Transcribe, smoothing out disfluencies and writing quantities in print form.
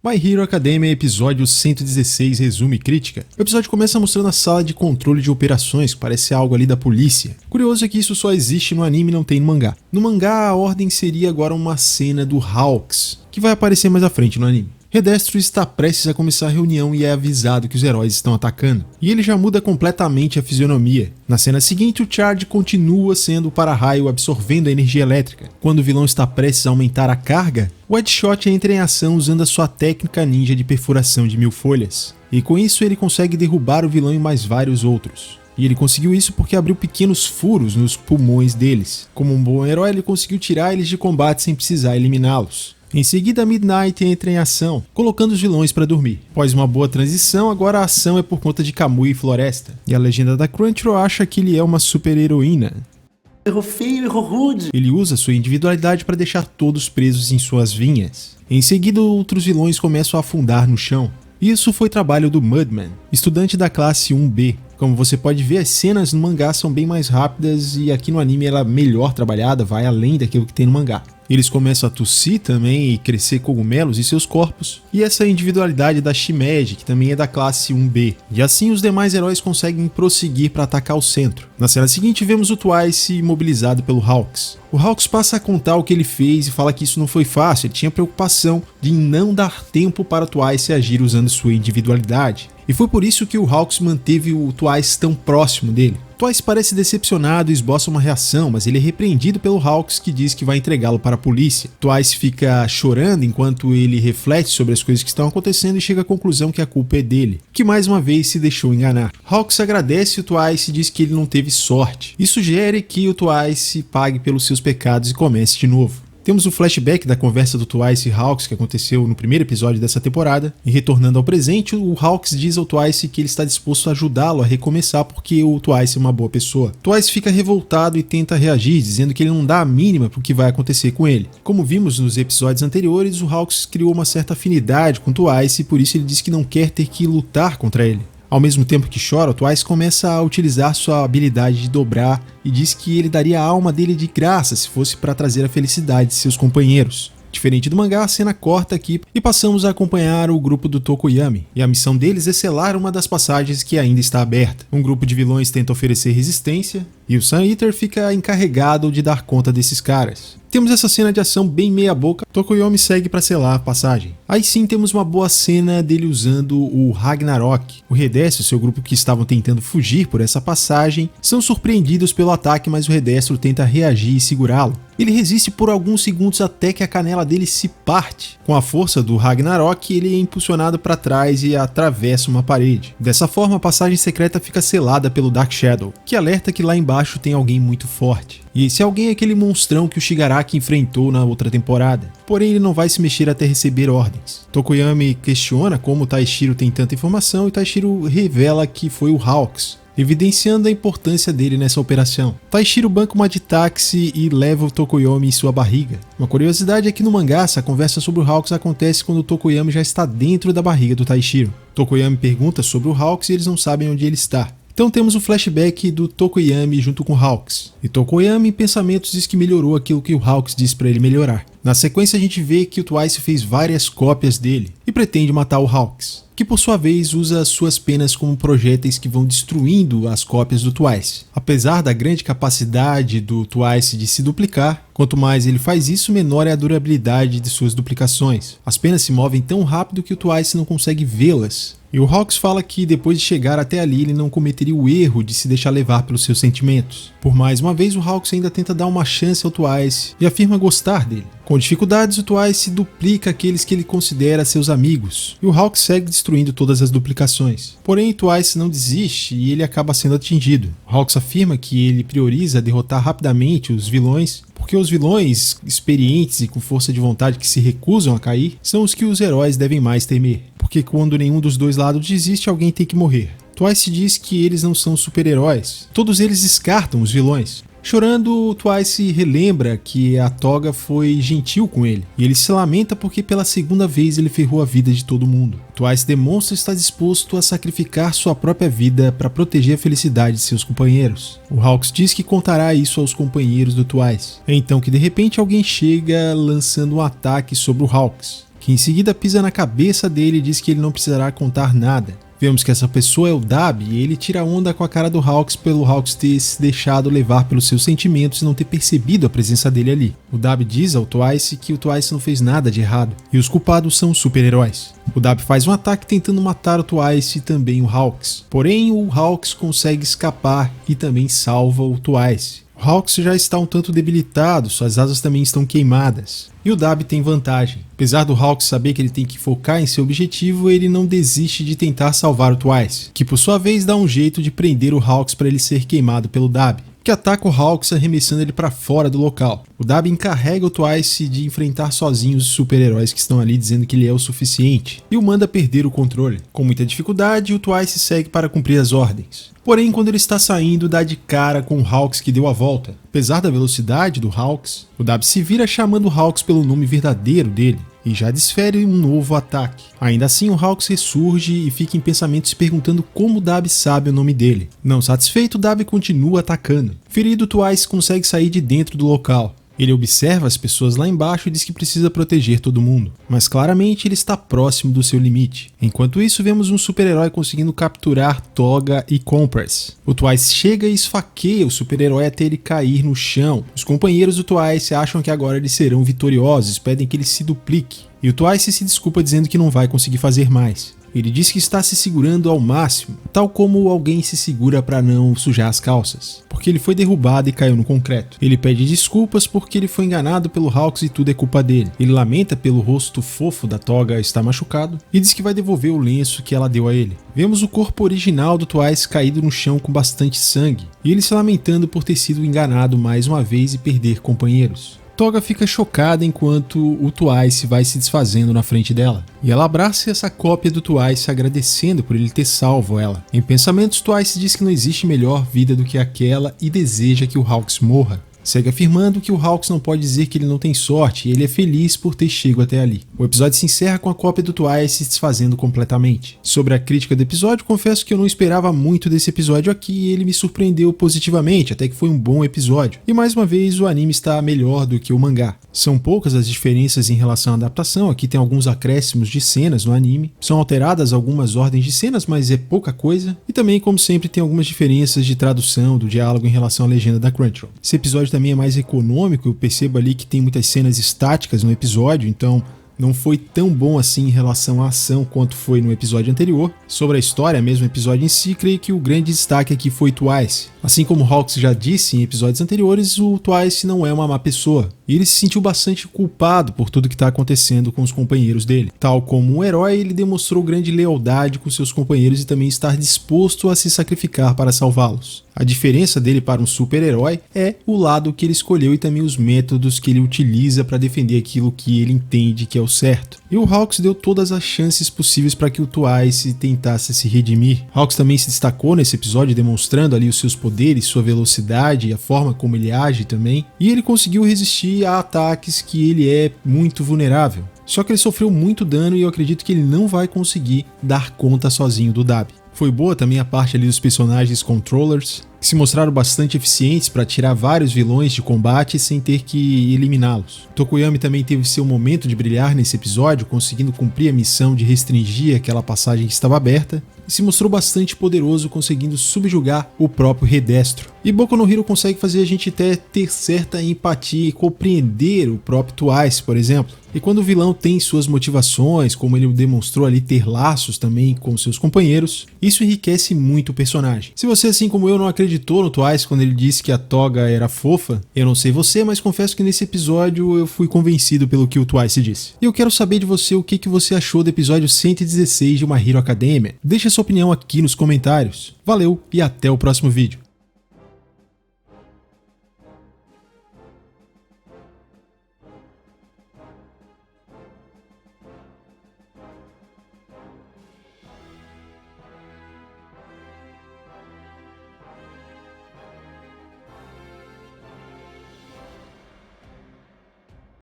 My Hero Academia, episódio 116, resumo e crítica. O episódio começa mostrando a sala de controle de operações, que parece algo ali da polícia. Curioso é que isso só existe no anime e não tem no mangá. No mangá, a ordem seria agora uma cena do Hawks, que vai aparecer mais à frente no anime. Redestro está prestes a começar a reunião e é avisado que os heróis estão atacando. E ele já muda completamente a fisionomia. Na cena seguinte, o Charge continua sendo o para-raio absorvendo a energia elétrica. Quando o vilão está prestes a aumentar a carga, o Deadshot entra em ação usando a sua técnica ninja de perfuração de 1000 folhas. E com isso ele consegue derrubar o vilão e mais vários outros. E ele conseguiu isso porque abriu pequenos furos nos pulmões deles. Como um bom herói, ele conseguiu tirar eles de combate sem precisar eliminá-los. Em seguida, Midnight entra em ação, colocando os vilões para dormir. Após uma boa transição, agora a ação é por conta de Kamui e Floresta. E a legenda da Crunchyroll acha que ele é uma super heroína. Errou feio, errou rude. Ele usa sua individualidade para deixar todos presos em suas vinhas. Em seguida, outros vilões começam a afundar no chão. Isso foi trabalho do Mudman, estudante da classe 1B. Como você pode ver, as cenas no mangá são bem mais rápidas e aqui no anime ela é melhor trabalhada, vai além daquilo que tem no mangá. Eles começam a tossir também e crescer cogumelos em seus corpos. E essa é a individualidade da Shimeji, que também é da classe 1B. E assim os demais heróis conseguem prosseguir para atacar o centro. Na cena seguinte vemos o Twice imobilizado pelo Hawks. O Hawks passa a contar o que ele fez e fala que isso não foi fácil, ele tinha preocupação de não dar tempo para o Twice agir usando sua individualidade. E foi por isso que o Hawks manteve o Twice tão próximo dele. Twice parece decepcionado e esboça uma reação, mas ele é repreendido pelo Hawks, que diz que vai entregá-lo para a polícia. Twice fica chorando enquanto ele reflete sobre as coisas que estão acontecendo e chega à conclusão que a culpa é dele, que mais uma vez se deixou enganar. Hawks agradece o Twice e diz que ele não teve sorte e sugere que o Twice pague pelos seus pecados e comece de novo. Temos o flashback da conversa do Twice e Hawks que aconteceu no primeiro episódio dessa temporada. E retornando ao presente, o Hawks diz ao Twice que ele está disposto a ajudá-lo a recomeçar porque o Twice é uma boa pessoa. Twice fica revoltado e tenta reagir, dizendo que ele não dá a mínima para o que vai acontecer com ele. Como vimos nos episódios anteriores, o Hawks criou uma certa afinidade com o Twice e por isso ele diz que não quer ter que lutar contra ele. Ao mesmo tempo que chora, o Twice começa a utilizar sua habilidade de dobrar e diz que ele daria a alma dele de graça se fosse para trazer a felicidade de seus companheiros. Diferente do mangá, a cena corta aqui e passamos a acompanhar o grupo do Tokoyami, e a missão deles é selar uma das passagens que ainda está aberta. Um grupo de vilões tenta oferecer resistência, e o Sun Eater fica encarregado de dar conta desses caras. Temos essa cena de ação bem meia boca, Tokoyami segue para selar a passagem. Aí sim temos uma boa cena dele usando o Ragnarok. O Redestro e seu grupo que estavam tentando fugir por essa passagem são surpreendidos pelo ataque, mas o Redestro tenta reagir e segurá-lo. Ele resiste por alguns segundos até que a canela dele se parte. Com a força do Ragnarok, ele é impulsionado para trás e atravessa uma parede. Dessa forma, a passagem secreta fica selada pelo Dark Shadow, que alerta que lá embaixo tem alguém muito forte. E esse alguém é aquele monstrão que o Shigaraki enfrentou na outra temporada. Porém, ele não vai se mexer até receber ordens. Tokoyami questiona como Taishiro tem tanta informação e Taishiro revela que foi o Hawks, evidenciando a importância dele nessa operação. Taishiro banca uma de táxi e leva o Tokoyami em sua barriga. Uma curiosidade é que no mangá, essa conversa sobre o Hawks acontece quando o Tokoyami já está dentro da barriga do Taishiro. Tokoyami pergunta sobre o Hawks e eles não sabem onde ele está. Então temos o flashback do Tokoyami junto com o Hawks. E Tokoyami em pensamentos diz que melhorou aquilo que o Hawks disse para ele melhorar. Na sequência a gente vê que o Twice fez várias cópias dele e pretende matar o Hawks, que por sua vez usa suas penas como projéteis que vão destruindo as cópias do Twice. Apesar da grande capacidade do Twice de se duplicar, quanto mais ele faz isso, menor é a durabilidade de suas duplicações. As penas se movem tão rápido que o Twice não consegue vê-las. E o Hawks fala que depois de chegar até ali ele não cometeria o erro de se deixar levar pelos seus sentimentos. Por mais uma vez, o Hawks ainda tenta dar uma chance ao Twice e afirma gostar dele. Com dificuldades, o Twice duplica aqueles que ele considera seus amigos, e o Hawks segue destruindo todas as duplicações. Porém, o Twice não desiste e ele acaba sendo atingido. O Hawks afirma que ele prioriza derrotar rapidamente os vilões, porque os vilões experientes e com força de vontade que se recusam a cair são os que os heróis devem mais temer, porque quando nenhum dos dois lados desiste, alguém tem que morrer. Twice diz que eles não são super-heróis, todos eles descartam os vilões. Chorando, Twice relembra que a Toga foi gentil com ele, e ele se lamenta porque pela segunda vez ele ferrou a vida de todo mundo. Twice demonstra estar disposto a sacrificar sua própria vida para proteger a felicidade de seus companheiros. O Hawks diz que contará isso aos companheiros do Twice. É então que de repente alguém chega lançando um ataque sobre o Hawks, que em seguida pisa na cabeça dele e diz que ele não precisará contar nada. Vemos que essa pessoa é o Dabi e ele tira onda com a cara do Hawks pelo Hawks ter se deixado levar pelos seus sentimentos e não ter percebido a presença dele ali. O Dabi diz ao Twice que o Twice não fez nada de errado e os culpados são super-heróis. O Dabi faz um ataque tentando matar o Twice e também o Hawks. Porém, o Hawks consegue escapar e também salva o Twice. O Hawks já está um tanto debilitado, suas asas também estão queimadas. E o Dabi tem vantagem. Apesar do Hawks saber que ele tem que focar em seu objetivo, ele não desiste de tentar salvar o Twice, que por sua vez dá um jeito de prender o Hawks para ele ser queimado pelo Dabi, que ataca o Hawks arremessando ele para fora do local. O Dabi encarrega o Twice de enfrentar sozinho os super-heróis que estão ali dizendo que ele é o suficiente, e o manda perder o controle. Com muita dificuldade, o Twice segue para cumprir as ordens. Porém, quando ele está saindo, dá de cara com o Hawks que deu a volta. Apesar da velocidade do Hawks, o Dabi se vira chamando o Hawks pelo nome verdadeiro dele e já desfere um novo ataque. Ainda assim, o Hawks ressurge e fica em pensamento se perguntando como o Dabi sabe o nome dele. Não satisfeito, o Dabi continua atacando. Ferido, o Twice consegue sair de dentro do local. Ele observa as pessoas lá embaixo e diz que precisa proteger todo mundo, mas claramente ele está próximo do seu limite. Enquanto isso, vemos um super-herói conseguindo capturar Toga e Compress. O Twice chega e esfaqueia o super-herói até ele cair no chão. Os companheiros do Twice acham que agora eles serão vitoriosos, pedem que ele se duplique. E o Twice se desculpa dizendo que não vai conseguir fazer mais. Ele diz que está se segurando ao máximo, tal como alguém se segura para não sujar as calças, porque ele foi derrubado e caiu no concreto. Ele pede desculpas porque ele foi enganado pelo Hawks e tudo é culpa dele. Ele lamenta pelo rosto fofo da Toga estar machucado e diz que vai devolver o lenço que ela deu a ele. Vemos o corpo original do Twice caído no chão com bastante sangue, e ele se lamentando por ter sido enganado mais uma vez e perder companheiros. Toga fica chocada enquanto o Twice vai se desfazendo na frente dela, e ela abraça essa cópia do Twice agradecendo por ele ter salvo ela. Em pensamentos, Twice diz que não existe melhor vida do que aquela e deseja que o Hawks morra. Segue afirmando que o Hawks não pode dizer que ele não tem sorte e ele é feliz por ter chegado até ali. O episódio se encerra com a cópia do Twice se desfazendo completamente. Sobre a crítica do episódio, confesso que eu não esperava muito desse episódio aqui e ele me surpreendeu positivamente, até que foi um bom episódio. E mais uma vez, o anime está melhor do que o mangá. São poucas as diferenças em relação à adaptação, aqui tem alguns acréscimos de cenas no anime, são alteradas algumas ordens de cenas, mas é pouca coisa, e também, como sempre, tem algumas diferenças de tradução do diálogo em relação à legenda da Crunchyroll. Esse episódio também é mais econômico, eu percebo ali que tem muitas cenas estáticas no episódio, então não foi tão bom assim em relação à ação quanto foi no episódio anterior. Sobre a história, mesmo o episódio em si, creio que o grande destaque aqui foi Twice. Assim como Hawks já disse em episódios anteriores, o Twice não é uma má pessoa. E ele se sentiu bastante culpado por tudo que está acontecendo com os companheiros dele. Tal como um herói, ele demonstrou grande lealdade com seus companheiros e também estar disposto a se sacrificar para salvá-los. A diferença dele para um super-herói é o lado que ele escolheu e também os métodos que ele utiliza para defender aquilo que ele entende que é o certo. E o Hawks deu todas as chances possíveis para que o Twice tentasse se redimir. Hawks também se destacou nesse episódio demonstrando ali os seus poderes, sua velocidade e a forma como ele age também. E ele conseguiu resistir a ataques que ele é muito vulnerável. Só que ele sofreu muito dano e eu acredito que ele não vai conseguir dar conta sozinho do Dabi. Foi boa também a parte ali dos personagens controllers, que se mostraram bastante eficientes para tirar vários vilões de combate sem ter que eliminá-los. Tokoyami também teve seu momento de brilhar nesse episódio, conseguindo cumprir a missão de restringir aquela passagem que estava aberta, e se mostrou bastante poderoso, conseguindo subjugar o próprio Redestro. E Boku no Hero consegue fazer a gente até ter certa empatia e compreender o próprio Twice, por exemplo. E quando o vilão tem suas motivações, como ele demonstrou ali ter laços também com seus companheiros, isso enriquece muito o personagem. Se você, assim como eu, não acreditou no Twice quando ele disse que a Toga era fofa, eu não sei você, mas confesso que nesse episódio eu fui convencido pelo que o Twice disse. E eu quero saber de você o que você achou do episódio 116 de My Hero Academia. Deixa sua opinião aqui nos comentários. Valeu e até o próximo vídeo.